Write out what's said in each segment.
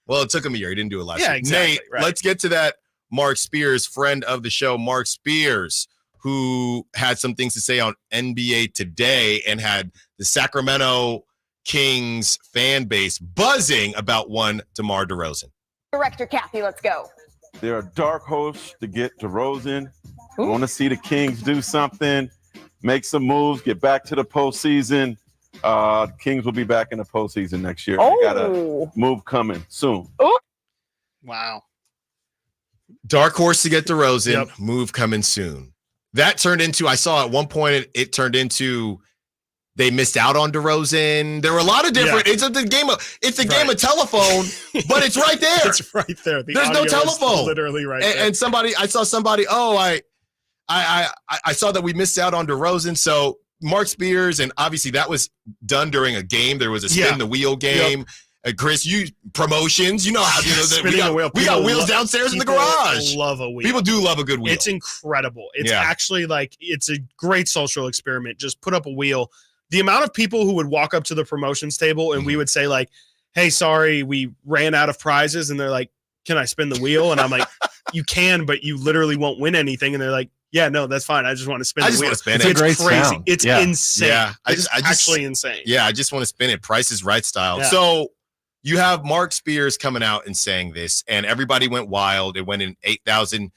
Well, it took him a year. He didn't do it last Yeah, year. exactly. Nate, Right. let's get to that Marc Spears, friend of the show, Marc Spears, who had some things to say on NBA Today and had the Sacramento Kings fan base buzzing about one DeMar DeRozan. Director Kathy, let's go. They're a dark horse to get DeRozan. I want to see the Kings do something, make some moves, get back to the postseason. Kings will be back in the postseason next year. Oh. They got a move coming soon. Wow. Dark horse to get DeRozan, Yep. move coming soon. That turned into, I saw at one point, it turned into they missed out on DeRozan. There were a lot of different, it's a game of telephone, but it's right there. It's right there. The There's no audio is telephone. literally right there. And I saw somebody, I saw that we missed out on DeRozan. So Marc Spears, and obviously that was done during a game. There was a spin the wheel game. Chris, you promotions, you know how we got wheels downstairs in the garage. Love a wheel. People do love a good wheel. It's incredible. It's actually it's a great social experiment. Just put up a wheel. The amount of people who would walk up to the promotions table and we would say like, "Hey, sorry, we ran out of prizes," and they're like, "Can I spin the wheel?" And I'm like, "You can, but you literally won't win anything." And they're like, "Yeah, no, that's fine. I just want to spin the wheel." It's a great crazy. Sound. It's insane. Yeah, it's actually insane. Yeah, I just want to spin it. Price is Right style. Yeah. So you have Marc Spears coming out and saying this, and everybody went wild. It went in 8,000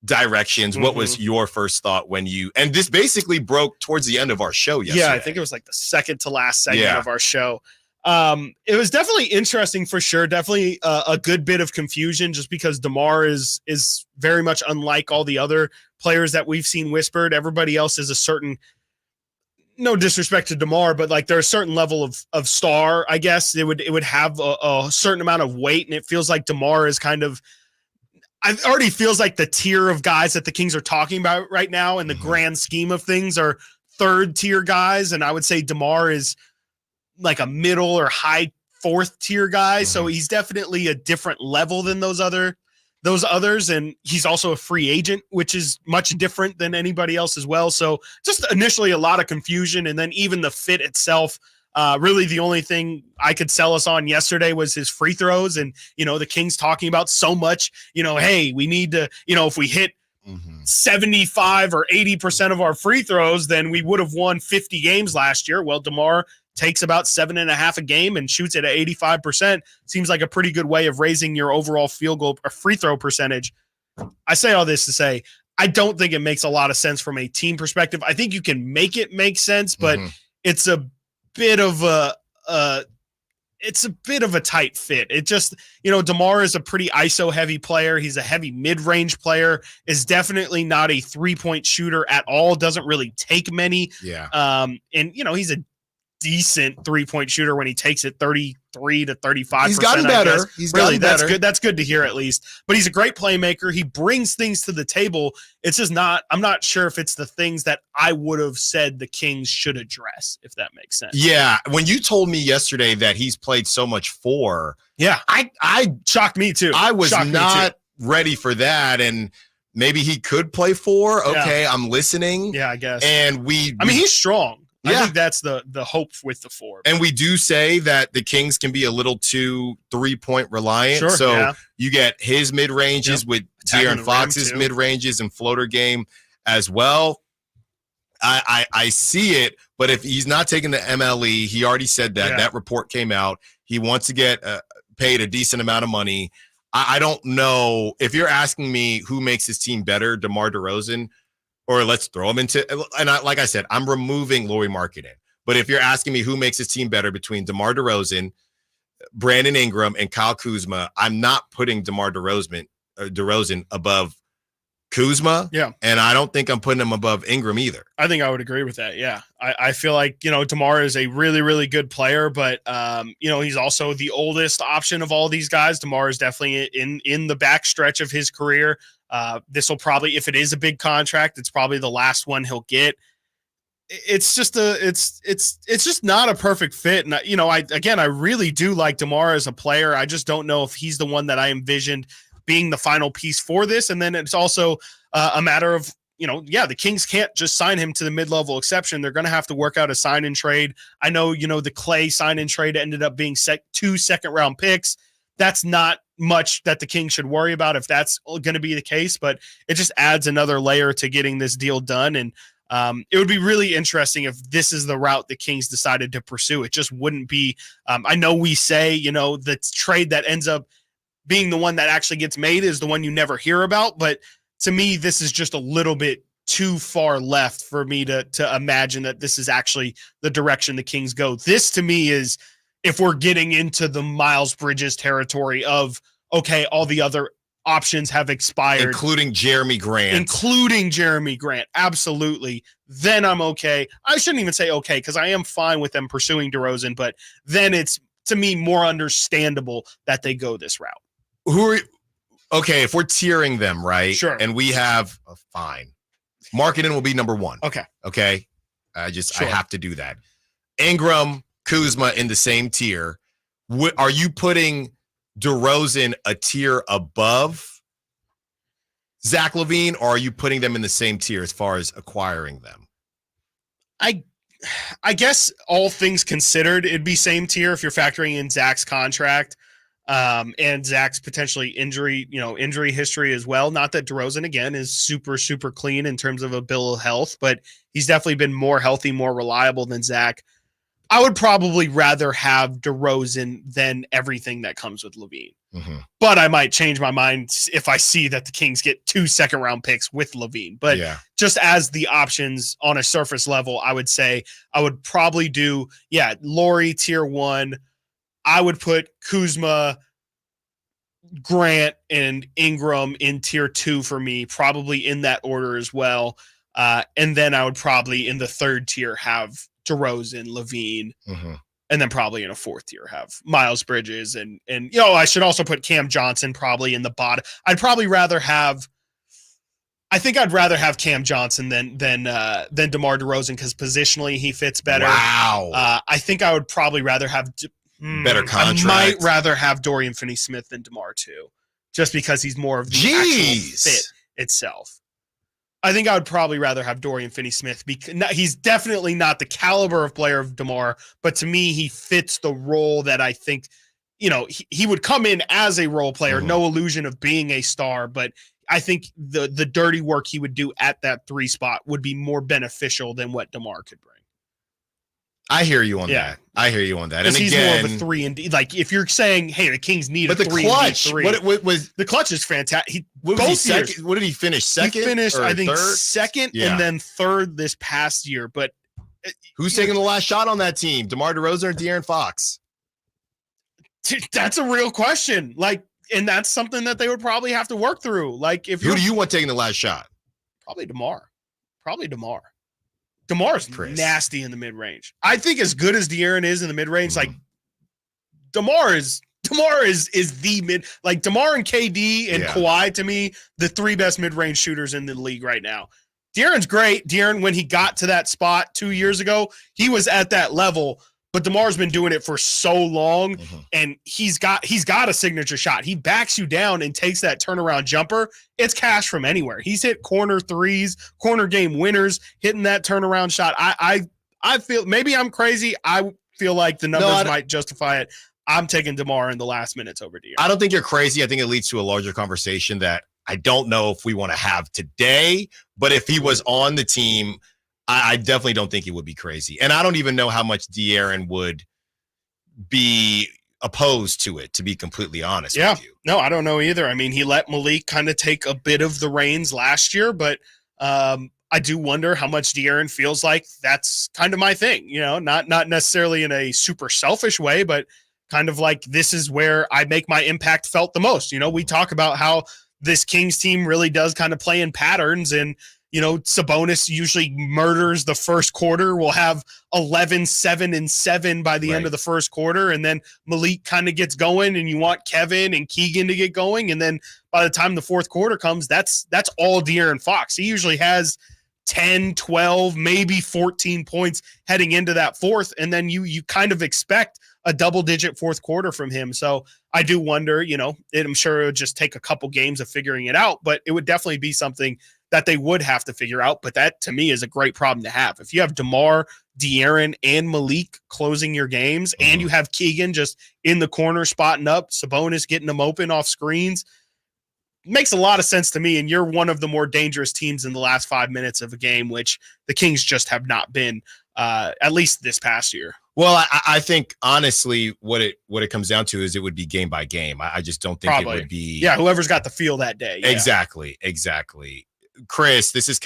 directions. What was your first thought when and this basically broke towards the end of our show yesterday? Yeah, I think it was like the second to last segment of our show. It was definitely interesting for sure. Definitely a good bit of confusion just because DeMar is very much unlike all the other players that we've seen whispered. Everybody else is a certain, no disrespect to DeMar, but like there's a certain level of star, I guess. It would have a certain amount of weight, and it feels like DeMar is kind of, it already feels like the tier of guys that the Kings are talking about right now in the grand scheme of things are third tier guys. And I would say DeMar is like a middle or high fourth tier guy. So he's definitely a different level than those others. And he's also a free agent, which is much different than anybody else as well. So just initially a lot of confusion. And then even the fit itself, really the only thing I could sell us on yesterday was his free throws. And, the Kings talking about so much, hey, we need to, if we hit 75 or 80% of our free throws, then we would have won 50 games last year. Well, DeMar takes about 7.5 a game and shoots it at 85%. Seems like a pretty good way of raising your overall field goal or free throw percentage. I say all this to say, I don't think it makes a lot of sense from a team perspective. I think you can make it make sense, but it's a bit of a tight fit. It just, DeMar is a pretty ISO heavy player. He's a heavy mid-range player, is definitely not a 3-point shooter at all. Doesn't really take many. Yeah. And he's a decent 3-point shooter when he takes it 33 to 35%. He's gotten better. That's good. That's good to hear at least. But he's a great playmaker. He brings things to the table. It's just I'm not sure if it's the things that I would have said the Kings should address, if that makes sense. Yeah. When you told me yesterday that he's played so much 4, I shocked me too. I was not ready for that. And maybe he could play 4. Okay, I'm listening. Yeah, I guess. And he's strong. Yeah. I think that's the hope with the 4. And we do say that the Kings can be a little too 3-point reliant. Sure, so you get his mid-ranges with De'Aaron Fox's mid-ranges and floater game as well. I see it, but if he's not taking the MLE, he already said that. That report came out. He wants to get paid a decent amount of money. I don't know. If you're asking me who makes his team better, DeMar DeRozan, or let's throw him into, and like I said, I'm removing Lauri Markkanen. But if you're asking me who makes his team better between DeMar DeRozan, Brandon Ingram, and Kyle Kuzma, I'm not putting DeMar DeRozan above Kuzma. Yeah. And I don't think I'm putting him above Ingram either. I think I would agree with that. Yeah. I feel like, DeMar is a really, really good player, but, he's also the oldest option of all these guys. DeMar is definitely in the back stretch of his career. This will probably, if it is a big contract, it's probably the last one he'll get. It's just it's just not a perfect fit. And I really do like DeMar as a player. I just don't know if he's the one that I envisioned being the final piece for this. And then it's also a matter of, the Kings can't just sign him to the mid-level exception. They're going to have to work out a sign and trade. I know, the Clay sign and trade ended up being 2 second-round picks. that's not much that the Kings should worry about if that's going to be the case, but it just adds another layer to getting this deal done. And it would be really interesting if this is the route the Kings decided to pursue. It just wouldn't be, I know we say, the trade that ends up being the one that actually gets made is the one you never hear about. But to me, this is just a little bit too far left for me to imagine that this is actually the direction the Kings go. This to me is, if we're getting into the Miles Bridges territory of, okay, all the other options have expired. Including Jeremy Grant. Absolutely. Then I'm okay. I shouldn't even say okay, because I am fine with them pursuing DeRozan, but then it's, to me, more understandable that they go this route. Okay, if we're tiering them, right? Sure. And we have, fine. Marketing will be number one. Okay. I have to do that. Ingram, Kuzma in the same tier. Are you putting DeRozan a tier above Zach LaVine, or are you putting them in the same tier as far as acquiring them? I guess all things considered, it'd be same tier if you're factoring in Zach's contract and Zach's potentially injury history as well. Not that DeRozan, again, is super, super clean in terms of a bill of health, but he's definitely been more healthy, more reliable than Zach. I would probably rather have DeRozan than everything that comes with LaVine. Mm-hmm. But I might change my mind if I see that the Kings get 2 second-round picks with LaVine. But just as the options on a surface level, I would say I would probably do, Laurie tier 1. I would put Kuzma, Grant, and Ingram in tier 2 for me, probably in that order as well. And then I would probably in the third tier have DeRozan, LaVine, and then probably in a fourth tier have Miles Bridges and I should also put Cam Johnson probably in the bottom. I'd rather have Cam Johnson than DeMar DeRozan, because positionally he fits better. Wow. I think I would probably rather have better contract. I might rather have Dorian Finney-Smith than DeMar too, just because he's more of the actual fit itself. I think I would probably rather have Dorian Finney-Smith because he's definitely not the caliber of player of DeMar, but to me, he fits the role that I think, he would come in as a role player, no illusion of being a star, but I think the dirty work he would do at that 3 spot would be more beneficial than what DeMar could bring. I hear you on that. And he's again, more of a 3 and D. Like if you're saying, hey, the Kings need a 3 clutch, and D3. what was the clutch is fantastic. What did he finish? Second? He finished, I think, third? second and then third this past year. But who's taking the last shot on that team? DeMar DeRozan or De'Aaron Fox? That's a real question. And that's something that they would probably have to work through. Who do you want taking the last shot? Probably DeMar. DeMar's nasty in the mid-range. I think as good as De'Aaron is in the mid-range, DeMar is the mid, DeMar and KD and Kawhi, to me, the 3 best mid-range shooters in the league right now. De'Aaron's great. De'Aaron, when he got to that spot 2 years ago, he was at that level, but DeMar's been doing it for so long, and he's got a signature shot. He backs you down and takes that turnaround jumper. It's cash from anywhere. He's hit corner threes, corner game winners, hitting that turnaround shot. I feel, maybe I'm crazy. I feel like the numbers might justify it. I'm taking DeMar in the last minutes over De'Aaron. I don't think you're crazy. I think it leads to a larger conversation that I don't know if we want to have today, but if he was on the team, I definitely don't think he would be crazy. And I don't even know how much De'Aaron would be opposed to it, to be completely honest with you. No, I don't know either. I mean, he let Malik kind of take a bit of the reins last year, but I do wonder how much De'Aaron feels like that's kind of my thing, not necessarily in a super selfish way, but kind of like this is where I make my impact felt the most. We talk about how this Kings team really does kind of play in patterns, and Sabonis usually murders the first quarter. We'll have 11, 7, and 7 by the end of the first quarter. And then Malik kind of gets going, and you want Kevin and Keegan to get going. And then by the time the fourth quarter comes, that's all De'Aaron Fox. He usually has 10, 12, maybe 14 points heading into that fourth. And then you kind of expect a double-digit fourth quarter from him. So I do wonder, I'm sure it would just take a couple games of figuring it out, but it would definitely be something that they would have to figure out. But that, to me, is a great problem to have. If you have DeMar, De'Aaron, and Malik closing your games, and you have Keegan just in the corner spotting up, Sabonis getting them open off screens, makes a lot of sense to me. And you're one of the more dangerous teams in the last 5 minutes of a game, which the Kings just have not been, at least this past year. Well, I think honestly, what it comes down to is it would be game by game. I just don't think it would be. Yeah, whoever's got the feel that day. Yeah. Exactly. Chris, this is